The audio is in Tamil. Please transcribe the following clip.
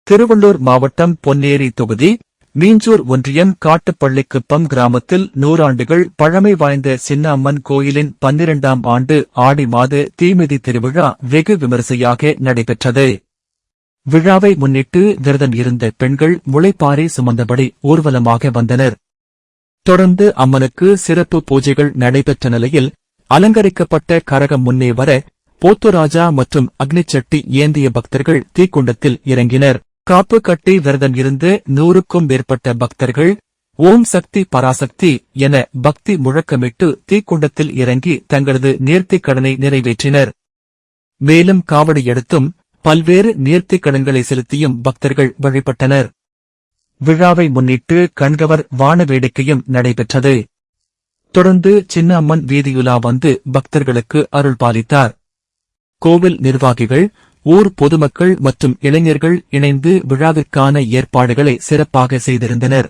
திருவள்ளூர் மாவட்டம் பொன்னேரி தொகுதி மீஞ்சூர் ஒன்றியம் காட்டுப்பள்ளிக்குப்பம் கிராமத்தில் 100 ஆண்டுகள் பழமை வாய்ந்த சின்ன அம்மன் கோயிலின் 12ஆம் ஆண்டு ஆடி மாத தீமிதி திருவிழா வெகு விமரிசையாக நடைபெற்றது. விழாவை முன்னிட்டு விரதம் இருந்த பெண்கள் முளைப்பாரி சுமந்தபடி ஊர்வலமாக வந்தனர். தொடர்ந்து அம்மனுக்கு சிறப்பு பூஜைகள் நடைபெற்ற நிலையில் அலங்கரிக்கப்பட்ட கரகம் முன்னே வர போத்துராஜா மற்றும் அக்னிச்சட்டி ஏந்திய பக்தர்கள் தீக்குண்டத்தில் இறங்கினர். காப்பு கட்டி விரதம் இருந்த 100க்கும் மேற்பட்ட பக்தர்கள் ஓம் சக்தி பராசக்தி என பக்தி முழக்கமிட்டு தீக்குண்டத்தில் இறங்கி தங்களது நேர்த்திக் கடனை நிறைவேற்றினர். மேலும் காவடி எடுத்தும் பல்வேறு நேர்த்திக் கடன்களை செலுத்தியும் பக்தர்கள் வழிபட்டனர். விழாவை முன்னிட்டு கண்கவர் வான வேடிக்கையும் நடைபெற்றது. தொடர்ந்து சின்ன அம்மன் வீதியுலா வந்து பக்தர்களுக்கு அருள் பாலித்தார். கோவில் நிர்வாகிகள், ஊர் பொதுமக்கள் மற்றும் இளைஞர்கள் இணைந்து விழாவிற்கான ஏற்பாடுகளை சிறப்பாக செய்திருந்தனர்.